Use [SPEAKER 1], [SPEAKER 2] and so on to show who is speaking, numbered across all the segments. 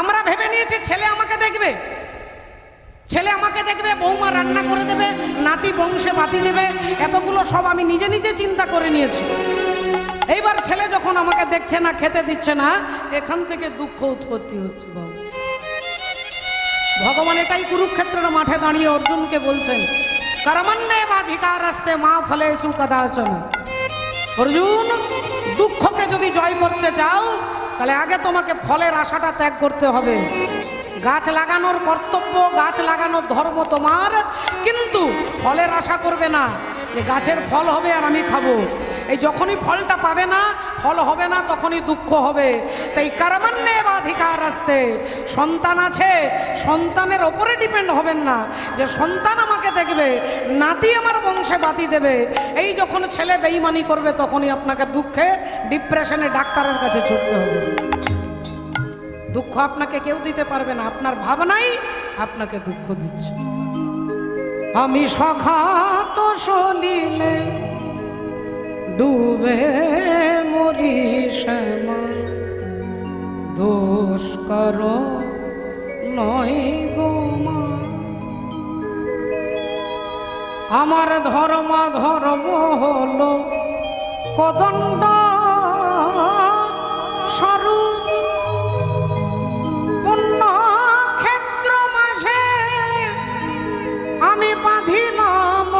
[SPEAKER 1] আমরা ভেবে নিয়েছি ছেলে আমাকে দেখবে, ছেলে আমাকে দেখবে, বৌমা রান্না করে দেবে, নাতি বংশে বাতি দেবে, এতগুলো সব আমি নিজে নিজে চিন্তা করে নিয়েছি। এইবার ছেলে যখন আমাকে দেখছে না, খেতে দিচ্ছে না, এখান থেকে দুঃখ উৎপত্তি হচ্ছে। বাবা ভগবান এটাই কুরুক্ষেত্রের মাঠে দাঁড়িয়ে অর্জুনকে বলছেন, কর্মণ্যে বাধিকারস্তে মা ফলেষু কদাচন। অর্জুন, দুঃখকে যদি জয় করতে চাও তাহলে আগে তোমাকে ফলের আশাটা ত্যাগ করতে হবে। গাছ লাগানোর কর্তব্য, গাছ লাগানোর ধর্ম তোমার, কিন্তু ফলের আশা করবে না যে গাছের ফল হবে আর আমি খাবো। এই যখনই ফলটা পাবে না, ফল হবে না, তখনই দুঃখ হবে। তাই কর্মণ্যে বাধিকারস্তে, সন্তান আছে, সন্তানের ওপরে ডিপেন্ড হবেন না যে সন্তান আমাকে দেখবে, নাতি আমার বংশে বাতি দেবে। এই যখন ছেলে বেঈমানি করবে তখনই আপনাকে দুঃখে, ডিপ্রেশনে ডাক্তারের কাছে ছুটতে হবে। দুঃখ আপনাকে কেউ দিতে পারবে না, আপনার ভাবনাই আপনাকে দুঃখ দিচ্ছে। আমি সখা তো সলিলে ডুবে মরি শ্যামা, দোষ কর নয় গো মা। আমার ধর্ম হলো কদণ্ড স্বরূপ, পুণ্য ক্ষেত্র মাঝে আমি বাঁধিলাম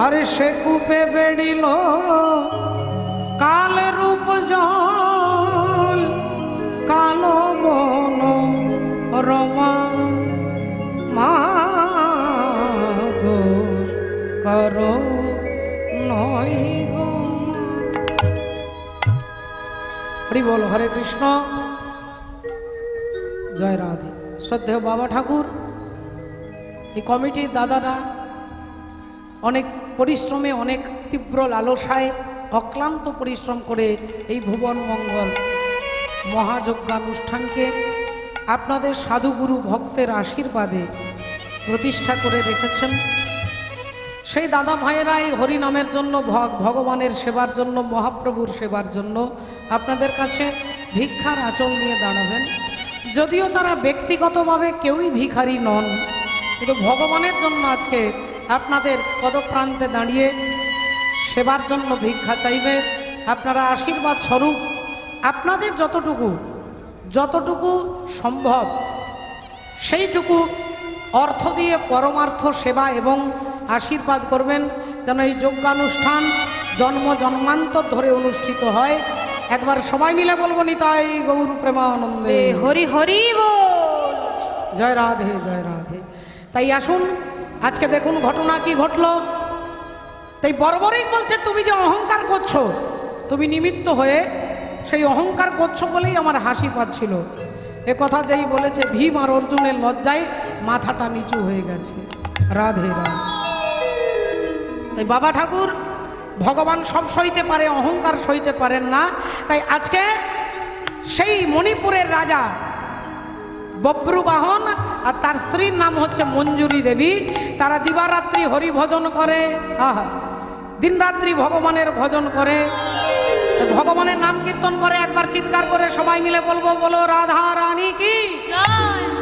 [SPEAKER 1] আর সে কূপে বেড়িল কাল রূপ জল, কালো মন রমা মাধুর কর নয় গো। হরি বল, হরে কৃষ্ণ, জয় রাধে। শ্রদ্ধেয় বাবা ঠাকুর, এই কমিটির দাদারা অনেক পরিশ্রমে, অনেক তীব্র লালসায়, অক্লান্ত পরিশ্রম করে এই ভুবন মঙ্গল মহাযজ্ঞানুষ্ঠানকে আপনাদের সাধুগুরু ভক্তের আশীর্বাদে প্রতিষ্ঠা করে রেখেছেন। সেই দাদা ভাইয়েরা এই হরিনামের জন্য, ভগবানের সেবার জন্য, মহাপ্রভুর সেবার জন্য আপনাদের কাছে ভিক্ষার আঁচল নিয়ে দাঁড়াবেন। যদিও তারা ব্যক্তিগতভাবে কেউই ভিখারি নন, কিন্তু ভগবানের জন্য আজকে আপনাদের পদপ্রান্তে দাঁড়িয়ে সেবার জন্য ভিক্ষা চাইবে। আপনারা আশীর্বাদ স্বরূপ আপনাদের যতটুকু সম্ভব সেইটুকু অর্থ দিয়ে পরমার্থ সেবা এবং আশীর্বাদ করবেন, যেন এই যজ্ঞানুষ্ঠান জন্ম জন্মান্তর ধরে অনুষ্ঠিত হয়। একবার সবাই মিলে বলবো, নিতাই গৌর প্রেমানন্দে
[SPEAKER 2] হরি হরি বল।
[SPEAKER 1] জয় রাধে, জয় রাধে। তাই আসুন, আজকে দেখুন ঘটনা কি ঘটলো। তাই বর্বরিক বলছে, তুমি যে অহংকার করছো, তুমি নিমিত্ত হয়ে সেই অহংকার করছো বলেই আমার হাসি পাচ্ছিল। এ কথা যেই বলেছে, ভীম আর অর্জুনের লজ্জায় মাথাটা নিচু হয়ে গেছে। রাধে রাধে। তাই বাবা ঠাকুর, ভগবান সব সইতে পারে, অহংকার সইতে পারেন না। তাই আজকে সেই মণিপুরের রাজা বব্রুবাহন আর তার স্ত্রীর নাম হচ্ছে মঞ্জুরি দেবী, তারা দিবারাত্রি হরি ভজন করে, দিনরাত্রি ভগবানের ভজন করে, ভগবানের নাম কীর্তন করে। একবার চিৎকার করে সবাই মিলে বলবো, বলো রাধা রানী কি,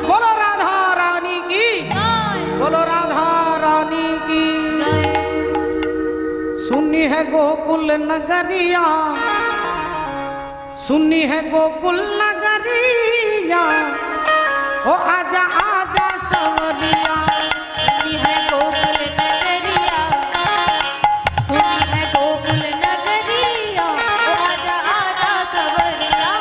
[SPEAKER 1] বলো রাধা রানী কি, বলো রাধা রানী কি। सुनी है गोकुल नगरिया, सुनी है गोकुल नगरिया, ओ आजा आजा सवरिया।
[SPEAKER 2] सुनी है गोकुल नगरिया, सुनी है गोकुल नगरिया, ओ आजा आजा सवरिया।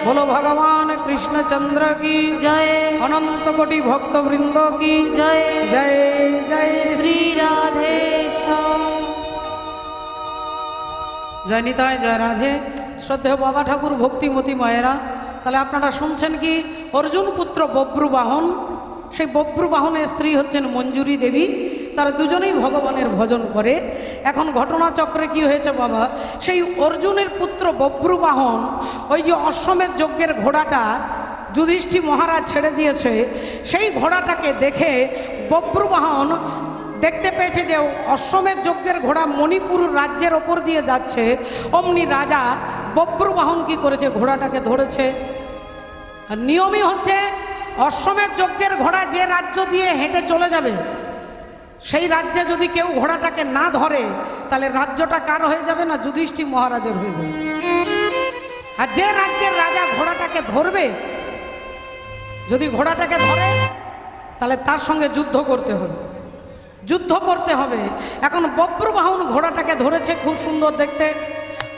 [SPEAKER 1] बोलो भगवान कृष्णचंद्र की
[SPEAKER 2] जय
[SPEAKER 1] अनंत कोटि भक्त वृंद की
[SPEAKER 2] जय
[SPEAKER 1] जय जय
[SPEAKER 2] श्री राधे श्याम।
[SPEAKER 1] जय निताय जय राधे। श्रद्धेय बाबा ठाकुर भक्तिमती मायेरा, তাহলে আপনারা শুনছেন কি অর্জুন পুত্র বব্রুবাহন, সেই বব্রুবাহনের স্ত্রী হচ্ছেন মঞ্জুরি দেবী, তারা দুজনেই ভগবানের ভজন করে। এখন ঘটনাচক্রে কি হয়েছে বাবা, সেই অর্জুনের পুত্র বব্রুবাহন ওই যে অশ্বমেধ যজ্ঞের ঘোড়াটা যুধিষ্ঠির মহারাজ ছেড়ে দিয়েছে, সেই ঘোড়াটাকে দেখে বব্রুবাহন দেখতে পেয়েছে যে অশ্বমেধ যজ্ঞের ঘোড়া মণিপুর রাজ্যের ওপর দিয়ে যাচ্ছে। অমনি রাজা বব্রুবাহন কি করেছে, ঘোড়াটাকে ধরেছে। আর নিয়মই হচ্ছে অশ্বমেধ যজ্ঞের ঘোড়া যে রাজ্য দিয়ে হেঁটে চলে যাবে, সেই রাজ্যে যদি কেউ ঘোড়াটাকে না ধরে তাহলে রাজ্যটা কার হয়ে যাবে না, যুধিষ্ঠির মহারাজের হয়ে যাবে। আর যে রাজ্যের রাজা ঘোড়াটাকে ধরবে, যদি ঘোড়াটাকে ধরে তাহলে তার সঙ্গে যুদ্ধ করতে হবে, যুদ্ধ করতে হবে। এখন বব্রুবাহন ঘোড়াটাকে ধরেছে, খুব সুন্দর দেখতে।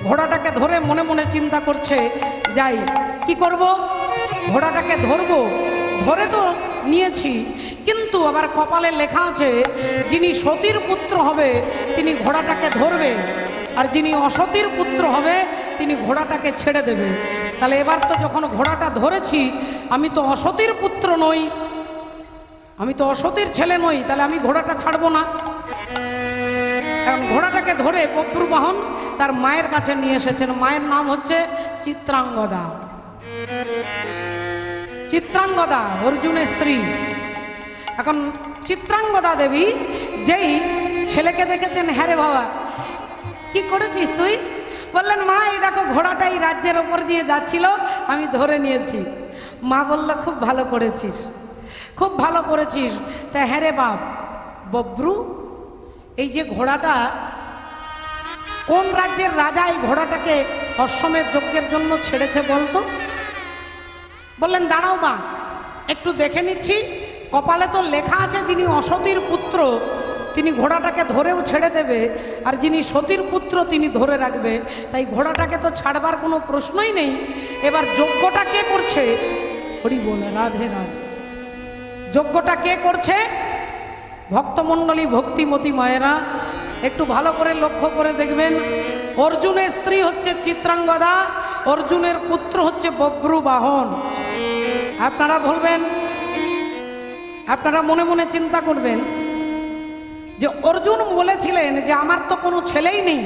[SPEAKER 1] ঘোড়াটাকে ধরে মনে মনে চিন্তা করছে, যাই কি করব, ঘোড়াটাকে ধরবো, ধরে তো নিয়েছি, কিন্তু আবার কপালে লেখা আছে যিনি সতীর পুত্র হবে তিনি ঘোড়াটাকে ধরবে, আর যিনি অসতীর পুত্র হবে তিনি ঘোড়াটাকে ছেড়ে দেবে। তাহলে এবার তো যখন ঘোড়াটা ধরেছি, আমি তো অসতীর পুত্র নই, আমি তো অসতীর ছেলে নই, তাহলে আমি ঘোড়াটা ছাড়বো না। এখন ঘোড়াটাকে ধরে বব্রুবাহন তার মায়ের কাছে নিয়ে এসেছেন। মায়ের নাম হচ্ছে চিত্রাঙ্গদা। চিত্রাঙ্গদা অর্জুনের স্ত্রী। এখন চিত্রাঙ্গদা দেবী যেই ছেলেকে দেখেছেন, হ্যাঁ রে বাবা কি করেছিস তুই, বললেন মা এই দেখো ঘোড়াটা এই রাজ্যের ওপর দিয়ে যাচ্ছিল, আমি ধরে নিয়েছি। মা বলল খুব ভালো করেছিস, খুব ভালো করেছিস। তা হ্যাঁ রে বাপ বব্রু, এই যে ঘোড়াটা কোন রাজ্যের রাজা এই ঘোড়াটাকে অশ্বমেধ যজ্ঞের জন্য ছেড়েছে বলতো? বললেন দাঁড়াও মা একটু দেখে নিচ্ছি। কপালে তো লেখা আছে যিনি অসতীর পুত্র তিনি ঘোড়াটাকে ধরেও ছেড়ে দেবে, আর যিনি সতীর পুত্র তিনি ধরে রাখবে, তাই ঘোড়াটাকে তো ছাড়বার কোনো প্রশ্নই নেই। এবার যজ্ঞটা কে করছে? হরি বল রাধে রাধে। যজ্ঞটা কে করছে? ভক্তমণ্ডলী ভক্তিমতী মায়েরা একটু ভালো করে লক্ষ্য করে দেখবেন। অর্জুনের স্ত্রী হচ্ছে চিত্রাঙ্গদা, অর্জুনের পুত্র হচ্ছে বব্রুবাহন। আপনারা বলবেন, আপনারা মনে মনে চিন্তা করবেন যে অর্জুন বলেছিলেন যে আমার তো কোনো ছেলেই নেই,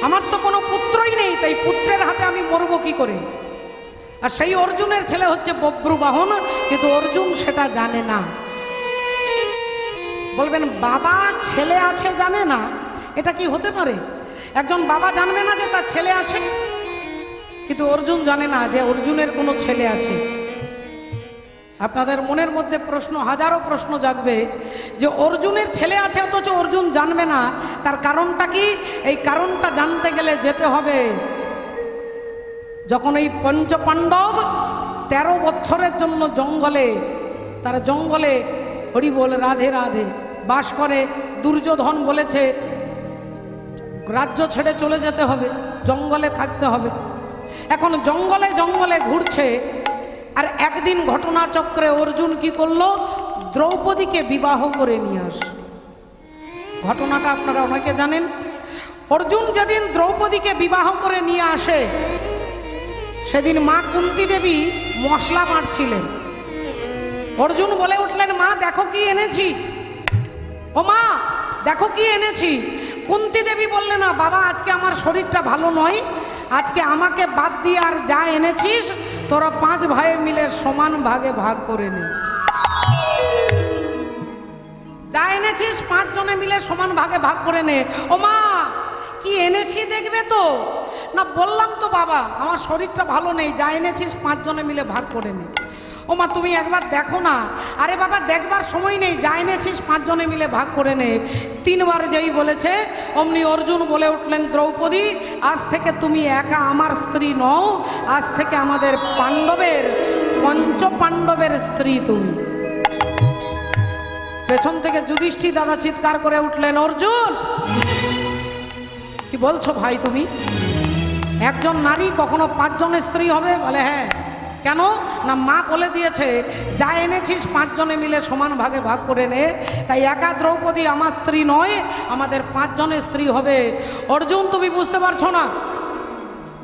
[SPEAKER 1] আমার তো কোনো পুত্রই নেই, তাই পুত্রের হাতে আমি মরবো কি করে? আর সেই অর্জুনের ছেলে হচ্ছে বব্রুবাহন, কিন্তু অর্জুন সেটা জানে না। বলবেন বাবা ছেলে আছে জানে না, এটা কি হতে পারে? একজন বাবা জানবে না যে তার ছেলে আছে? কিন্তু অর্জুন জানে না যে অর্জুনের কোনো ছেলে আছে। আপনাদের মনের মধ্যে প্রশ্ন, হাজারো প্রশ্ন জাগবে যে অর্জুনের ছেলে আছে অথচ অর্জুন জানবে না, তার কারণটা কি? এই কারণটা জানতে গেলে যেতে হবে যখন এই পঞ্চপাণ্ডব 13 বছরের জন্য জঙ্গলে, তারা জঙ্গলে হরি বল রাধে রাধে বাস করে। দুর্যোধন বলেছে রাজ্য ছেড়ে চলে যেতে হবে, জঙ্গলে থাকতে হবে। এখন জঙ্গলে জঙ্গলে ঘুরছে, আর একদিন ঘটনাচক্রে অর্জুন কি করলো? দ্রৌপদীকে বিবাহ করে নিয়ে আস। ঘটনাটা আপনারা অনেকে জানেন। অর্জুন যেদিন দ্রৌপদীকে বিবাহ করে নিয়ে আসে, সেদিন মা কুন্তী দেবী মশলা বাঁটছিলেন। অর্জুন বলে উঠলেন মা দেখো কি এনেছি, ও মা দেখো কি এনেছি। কুন্তী দেবী বললেন না বাবা আজকে আমার শরীরটা ভালো নয়, আজকে আমাকে বাদ দিয়ে আর যা এনেছিস তোরা 5 ভাই মিলে সমান ভাগে ভাগ করে নে। যা এনেছিস 5 জনে মিলে সমান ভাগে ভাগ করে নে। ও মা কি এনেছি দেখবে তো? না বললাম তো বাবা আমার শরীরটা ভালো নেই, যা এনেছিস 5 জনে মিলে ভাগ করে নে। ও মা তুমি একবার দেখো না। আরে বাবা দেখবার সময় নেই, যা এনেছিস 5 জনে মিলে ভাগ করে নে। 3 বার যেই বলেছে অমনি অর্জুন বলে উঠলেন দ্রৌপদী আজ থেকে তুমি একা আমার স্ত্রী নও, আজ থেকে আমাদের পাণ্ডবের 5 পাণ্ডবের স্ত্রী তুমি। পেছন থেকে যুধিষ্ঠির দাদা চিৎকার করে উঠলেন অর্জুন কি বলছো ভাই তুমি? একজন নারী কখনো 5 জনের স্ত্রী হবে? বলে হ্যাঁ। কেন না, মা বলে দিয়েছে যা এনেছিস 5 জনে মিলে সমান ভাগে ভাগ করে নে। তাই একা দ্রৌপদী আমার স্ত্রী নয়, আমাদের 5 জনের স্ত্রী হবে। অর্জুন, তুমি বুঝতে পারছো না?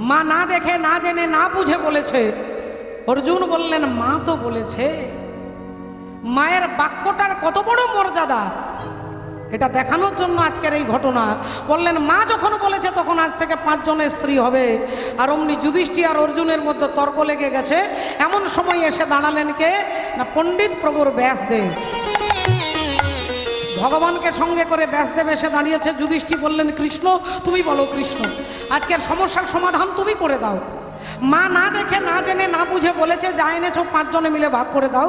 [SPEAKER 1] মা না দেখে না জেনে না বুঝে বলেছে। অর্জুন বললেন মা তো বলেছে। মায়ের বাক্যটার কত বড় মর্যাদা, এটা দেখানোর জন্য আজকের এই ঘটনা। বললেন মা যখন বলেছে তখন আজ থেকে 5 জনের স্ত্রী হবে। আর অমনি যুধিষ্ঠির আর অর্জুনের মধ্যে তর্ক লেগে গেছে। এমন সময় এসে দাঁড়ালেন কে না, পণ্ডিত প্রভুর ব্যাসদেব। ভগবানকে সঙ্গে করে ব্যাসদেব এসে দাঁড়িয়েছে। যুধিষ্ঠির বললেন কৃষ্ণ তুমি বলো, কৃষ্ণ আজকের সমস্যার সমাধান তুমি করে দাও। মা না দেখে না জেনে না বুঝে বলেছে যা এনেছো 5 জনে মিলে ভাগ করে দাও।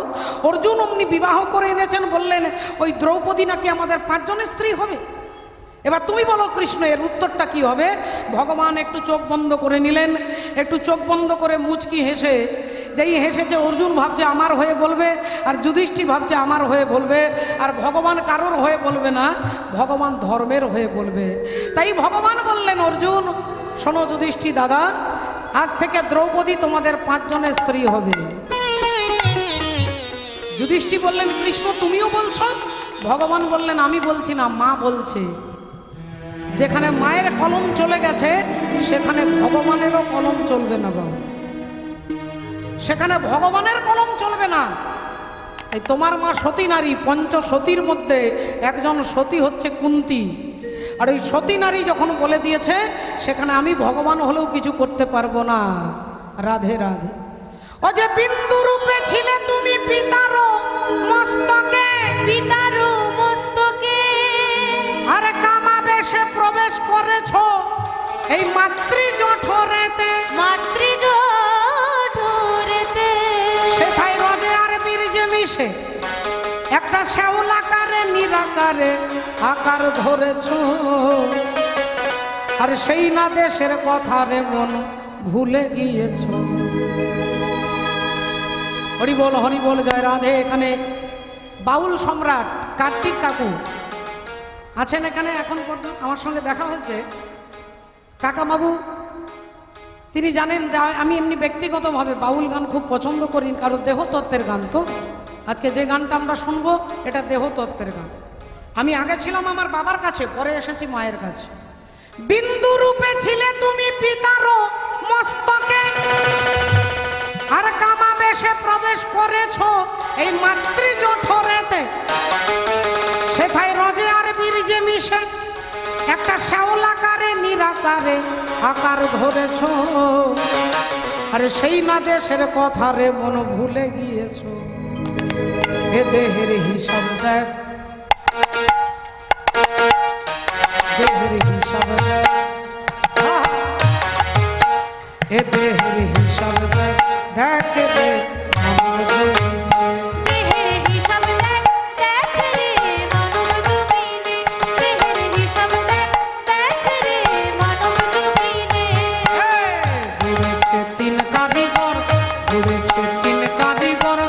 [SPEAKER 1] অর্জুন অমনি বিবাহ করে এনেছেন, বললেন ওই দ্রৌপদী নাকি আমাদের 5 জনের স্ত্রী হবে। এবার তুমি বলো কৃষ্ণ এর উত্তরটা কি হবে? ভগবান একটু চোখ বন্ধ করে নিলেন, একটু চোখ বন্ধ করে মুচকি হেসে, যেই হেসেছে অর্জুন ভাবছে আমার হয়ে বলবে, আর যুধিষ্ঠির ভাবছে আমার হয়ে বলবে। আর ভগবান কারোর হয়ে বলবে না, ভগবান ধর্মের হয়ে বলবে। তাই ভগবান বললেন অর্জুন শোনো যুধিষ্ঠির দাদা, আজ থেকে দ্রৌপদী তোমাদের 5 জনের স্ত্রী হবে। যুধিষ্ঠির বললেন কৃষ্ণ তুমিও বলছো? ভগবান বললেন আমি বলছি না, মা বলছে। যেখানে মায়ের কলম চলে গেছে সেখানে ভগবানেরও কলম চলবে না বাবু, সেখানে ভগবানের কলম চলবে না। এই তোমার মা সতী নারী, 5 সতীর মধ্যে একজন সতী হচ্ছে কুন্তী। আর ওই সতী নারী যখন বলে দিয়েছে সেখানে আমি ভগবান হলেও কিছু করতে পারবো না। রাধে রাধে। ও যে বিন্দু রূপে ছিলে তুমি পিতারো মস্তকে,
[SPEAKER 2] পিতারো মস্তকে,
[SPEAKER 1] আর কামাবেশে প্রবেশ করেছো এই মাতৃ জঠরেতে,
[SPEAKER 2] মাতৃ জঠরেতে,
[SPEAKER 1] সেথায় রজে আর বীর্যে মিশে একটা শ্যাওলাকারে নিরাকারে আকার ধরেছো। আর সেই না দেশের কথা রে মন ভুলে গিয়েছো। হরি বল হরি বল, জয় রাধে। এখানে বাউল সম্রাট কার্তিক কাকু আছেন এখানে, এখন পর্যন্ত আমার সঙ্গে দেখা হয়েছে। কাকাবাবু তিনি জানেন যা আমি এমনি ব্যক্তিগতভাবে বাউল গান খুব পছন্দ করি, কারণ দেহতত্ত্বের গান। তো আজকে যে গানটা আমরা শুনবো এটা দেহতত্ত্বের গান। আমি আগে ছিলাম আমার বাবার কাছে, পরে এসেছি মায়ের কাছে। বিন্দু রূপে ছিলে তুমি পিতারো মস্তকে, আর কামাবেশে প্রবেশ করেছো এই মাতৃ জঠরেতে, সেথায় রজে আর বীর্যে মিশে একটা শ্যাওলাকারে নিরাকারে আকার ধরেছো। আর সেই না দেশের কথা রে মন ভুলে গিয়েছো। এ দেহের হিসাব দেখ, দেহের হিসাব দেখ, এ দেহের হিসাব দেখ, দেখ রে আমার
[SPEAKER 2] দেহের হিসাব দেখ, দেখ রে মানব জমিনে, দেহের হিসাব দেখ, দেখ রে মানব জমিনে।
[SPEAKER 1] ঘুরেছে 3 কারিগর, ঘুরেছে 3 কারিগর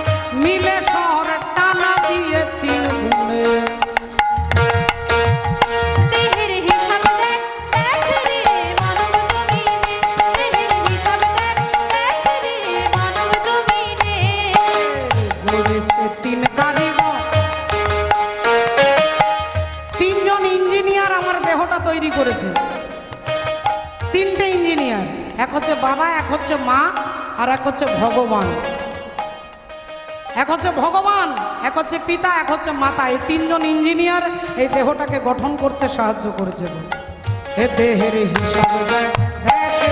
[SPEAKER 1] মিলে শহর টানা দিয়ে 3 গুণে।
[SPEAKER 2] দেহের হিসাব দেখ, দেখ রে মানব জমিনে, দেহের হিসাব দেখ, দেখ রে মানব জমিনে।
[SPEAKER 1] ঘুরেছে 3 কারিগর, 3 জন ইঞ্জিনিয়ার আমার দেহটা তৈরি করেছে। 3টে ইঞ্জিনিয়ার, এক হচ্ছে বাবা, এক হচ্ছে মা, আর এক হচ্ছে ভগবান। এক হচ্ছে ভগবান, এক হচ্ছে পিতা, এক হচ্ছে মাতা। এই 3 জন ইঞ্জিনিয়ার এই দেহটাকে গঠন করতে সাহায্য করেছে। এ দেহের হিসাব দেখ, দেখ রে।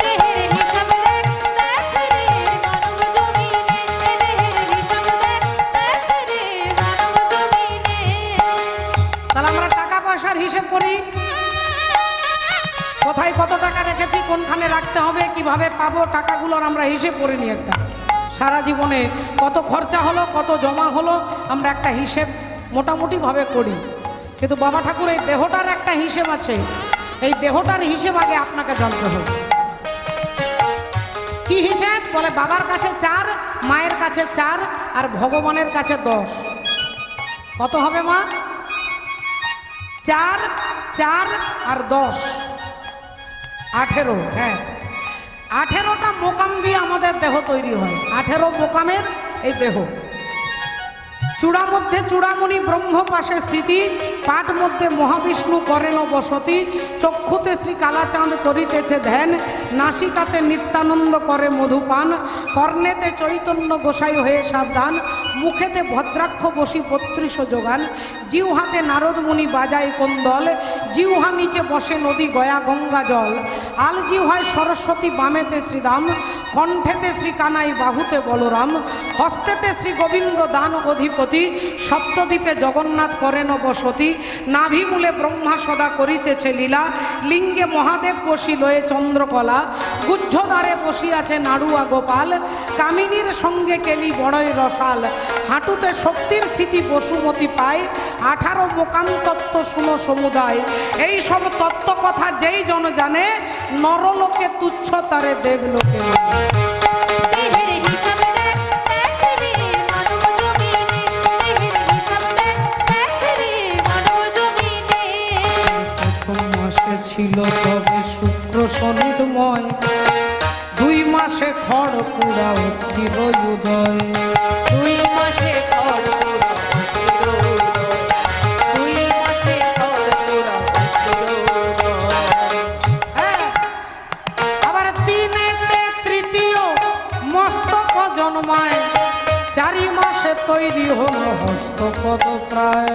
[SPEAKER 2] দেহের হিসাব দেখ, দেখ রে মানব জমিনে, দেহের হিসাব দেখ, দেখ রে মানব জমিনে।
[SPEAKER 1] তাহলে আমরা টাকা পয়সার হিসেব করি, কোথায় কত টাকা রেখেছি, কোনখানে রাখতে হবে, কিভাবে পাবো, টাকাগুলোর আমরা হিসেব করে নিই। একটা সারা জীবনে কত খরচা হলো, কত জমা হলো, আমরা একটা হিসেব মোটামুটিভাবে করি। কিন্তু বাবা ঠাকুর এই দেহটার একটা হিসেব আছে, এই দেহটার হিসেব আগে আপনাকে জানতে হবে। কি হিসেব? বলে বাবার কাছে 4, মায়ের কাছে 4, আর ভগবানের কাছে 10। কত হবে মা? 4, 4 আর 10। 18, হ্যাঁ 18টা মোকাম দিয়ে আমাদের দেহ তৈরি হয়। 18 মোকামের এই দেহ। চূড়া মধ্যে চূড়ামণি ব্রহ্ম পাশে স্থিতি, পাট মধ্যে মহাবিষ্ণু করেন বসতি, চক্ষুতে শ্রী কালাচাঁদ করিতেছে ধ্যান, নাসিকাতে নিত্যানন্দ করে মধুপান, কর্ণেতে চৈতন্য গোসাই হয়ে সাবধান, মুখেতে ভদ্রাক্ষ বসি 32 যোগান, জিহ্বাতে নারদ মুনি বাজায় কোন্দল, জিহ্বা নিচে বসে নদী গয়া গঙ্গা জল, আল জিহ্বায় সরস্বতী, বামেতে শ্রীদাম, কণ্ঠেতে শ্রী কানাই, বাহুতে বলরাম, হস্তেতে শ্রী গোবিন্দ দান অধিপতি, সপ্তদ্বীপে জগন্নাথ করেন বসতি, নাভিমূলে ব্রহ্মা সদা করিতেছে লীলা, লিঙ্গে মহাদেব বসি লয়ে চন্দ্রকলা, গুহ্যদ্বারে বসিয়াছে নাড়ুয়া গোপাল, কামিনীর সঙ্গে কেলি বড়ই রসাল, হাঁটুতে শক্তির স্থিতি বসুমতী পায়, 18 মোকাম তত্ত্ব শুনো সমুদায়। এই সব তত্ত্ব কথা যেই জন জানে, নরলোকে তুচ্ছ তারে দেবলোকে। ছিল তবে শুক্র শনিময়, 2 মাসে খড় পুরা অস্থির উদয়,
[SPEAKER 2] 2 মাসে খড় পুরা অস্থির উদয়, 2 মাসে খড় পুরা অস্থির উদয়।
[SPEAKER 1] আবার 3-তে তৃতীয় মস্তক জন্মায়, 4 মাসে তৈরি হল হস্তপদ প্রায়।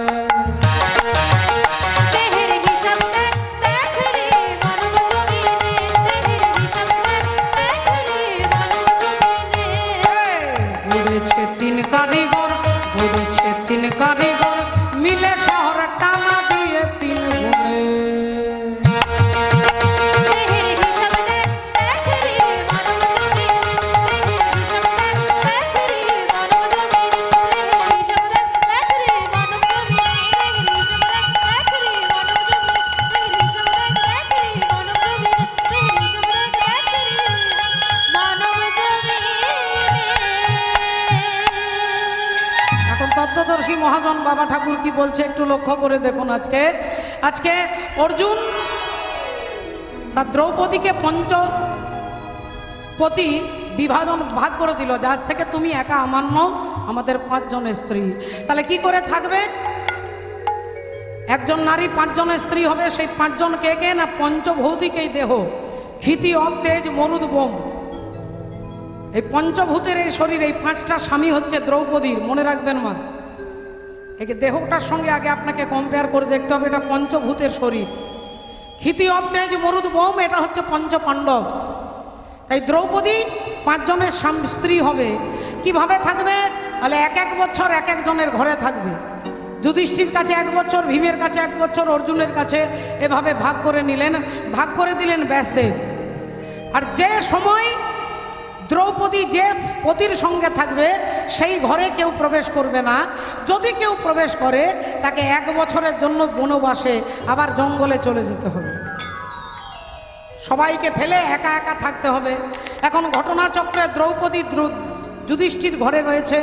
[SPEAKER 1] কারিগর মিলে শহর টানা দিয়ে 3 গুণে। তত্ত্বদর্শী মহাজন বাবা ঠাকুর কি বলছে একটু লক্ষ্য করে দেখুন। আজকে অর্জুন তার দ্রৌপদীকে পঞ্চপতি ভাগ করে দিল, যার থেকে তুমি একা আমার নও, আমাদের 5 জন স্ত্রী। তাহলে কি করে থাকবে? একজন নারী 5 জন স্ত্রী হবে। সেই 5 জন কে কে? না পঞ্চভৌতিক এই দেহ, ক্ষিতি অব তেজ মরুদ বোম, এই পঞ্চভূতের এই শরীর, এই 5টা স্বামী হচ্ছে দ্রৌপদীর। মনে রাখবেন মা, এই দেহটার সঙ্গে আগে আপনাকে কম্পেয়ার করে দেখতে হবে। এটা পঞ্চভূতের শরীর। ক্ষিতি অব তেজ মরুদ বোম, এটা হচ্ছে পঞ্চ পাণ্ডব। তাই দ্রৌপদী 5 জনের স্ত্রী হবে। কিভাবে থাকবে? তাহলে 1 বছর 1 জনের ঘরে থাকবে। যুধিষ্ঠির কাছে 1 বছর, ভীমের কাছে 1 বছর, অর্জুনের কাছে, এভাবে ভাগ করে নিলেন। ভাগ করে দিলেন ব্যাসদেব। আর যে সময় দ্রৌপদী যে পতির সঙ্গে থাকবে সেই ঘরে কেউ প্রবেশ করবে না। যদি কেউ প্রবেশ করে তাকে 1 বছরের জন্য বনবাসে আবার জঙ্গলে চলে যেতে হবে। সবাইকে ফেলে একা একা থাকতে হবে। এখন ঘটনাচক্রে দ্রৌপদী যুধিষ্ঠির ঘরে রয়েছে।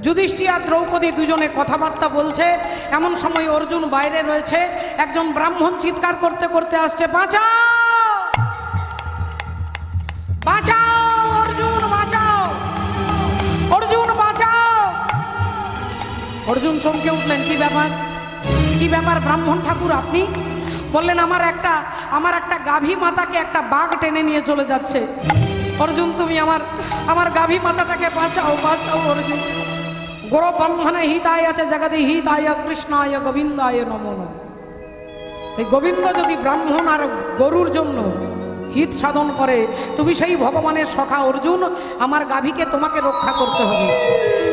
[SPEAKER 1] যুধিষ্ঠির আর দ্রৌপদী দুজনে কথাবার্তা বলছে। এমন সময় অর্জুন বাইরে রয়েছে। একজন ব্রাহ্মণ চিৎকার করতে করতে আসছে, বাঁচাও বাঁচাও, অর্জুন বাঁচাও, অর্জুন বাঁচাও। অর্জুন চমকে উঠলেন, কি ব্যাপার, কি ব্যাপার ব্রাহ্মণ ঠাকুর আপনি? বললেন, আমার একটা গাভী মাতাকে একটা বাঘ টেনে নিয়ে চলে যাচ্ছে। অর্জুন, তুমি আমার গাভী মাতাটাকে বাঁচাও, বাঁচাও অর্জুন। গোর ব্রহ্মণে হিতায় আছে জগতে হিতায় কৃষ্ণায় গোবিন্দায় নমো নমঃ। এই গোবিন্দ যদি ব্রাহ্মণ আর গরুর জন্য হিত সাধন করে, তুমি সেই ভগবানের সখা অর্জুন। আমার গাভীকে তোমাকে রক্ষা করতে হবে।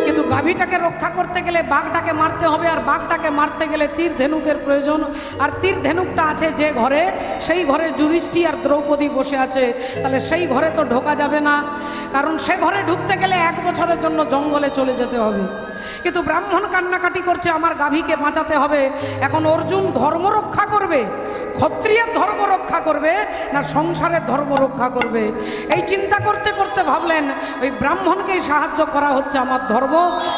[SPEAKER 1] কিন্তু গাভীটাকে রক্ষা করতে গেলে বাঘটাকে মারতে হবে, আর বাঘটাকে মারতে গেলে তীর ধেনুকের প্রয়োজন। আর তীর ধেনুকটা আছে যে ঘরে, সেই ঘরে যুধিষ্ঠির আর দ্রৌপদী বসে আছে। তাহলে সেই ঘরে তো ঢোকা যাবে না, কারণ সে ঘরে ঢুকতে গেলে 1 বছরের জন্য জঙ্গলে চলে যেতে হবে। কিন্তু ব্রাহ্মণ কান্নাকাটি করছে, আমার গাভীকে বাঁচাতে হবে। এখন অর্জুন ধর্ম রক্ষা করবে, ক্ষত্রিয়ের ধর্ম রক্ষা করবে, না সংসারের ধর্ম রক্ষা করবে? এই চিন্তা করতে করতে ভাবলেন, ওই ব্রাহ্মণকেই সাহায্য করা হচ্ছে আমার ধর্ম।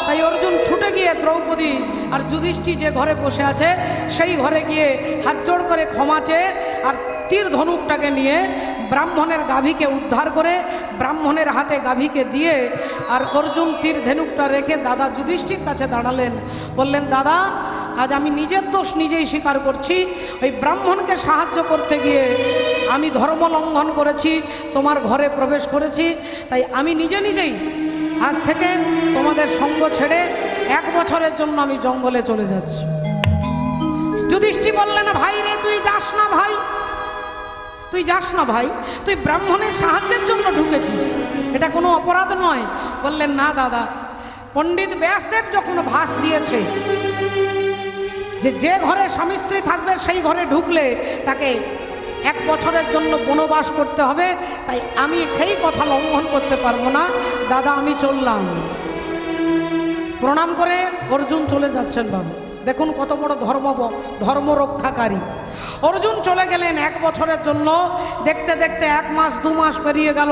[SPEAKER 1] তাই অর্জুন ছুটে গিয়ে দ্রৌপদী আর যুধিষ্ঠির যে ঘরে বসে আছে সেই ঘরে গিয়ে হাত জোড় করে ক্ষমা চেয়ে আর তীর ধনুকটাকে নিয়ে ব্রাহ্মণের গাভীকে উদ্ধার করে ব্রাহ্মণের হাতে গাভীকে দিয়ে আর অর্জুন তীর ধনুকটা রেখে দাদা যুধিষ্ঠির কাছে দাঁড়ালেন, বললেন, দাদা আজ আমি নিজের দোষ নিজেই স্বীকার করছি, ওই ব্রাহ্মণকে সাহায্য করতে গিয়ে আমি ধর্ম লঙ্ঘন করেছি, তোমার ঘরে প্রবেশ করেছি, তাই আমি নিজেই আজ থেকে তোমাদের সঙ্গ ছেড়ে 1 বছরের জন্য আমি জঙ্গলে চলে যাচ্ছি। যুধিষ্ঠির বললেন, ভাই রে, তুই যাস না ভাই, তুই যাস না ভাই, তুই ব্রাহ্মণের সাহায্যের জন্য ঢুকেছিস, এটা কোনো অপরাধ নয়। বললেন, না দাদা, পণ্ডিত ব্যাসদেব যখন ভাস দিয়েছে যে ঘরে স্বামী স্ত্রী থাকবে সেই ঘরে ঢুকলে তাকে 1 বছরের জন্য বনবাস করতে হবে, তাই আমি সেই কথা লঙ্ঘন করতে পারবো না, দাদা আমি চললাম। প্রণাম করে অর্জুন চলে যাচ্ছেন। বাবু দেখুন কত বড় ধর্ম রক্ষাকারী। অর্জুন চলে গেলেন 1 বছরের জন্য। দেখতে দেখতে 1 মাস 2 মাস পেরিয়ে গেল।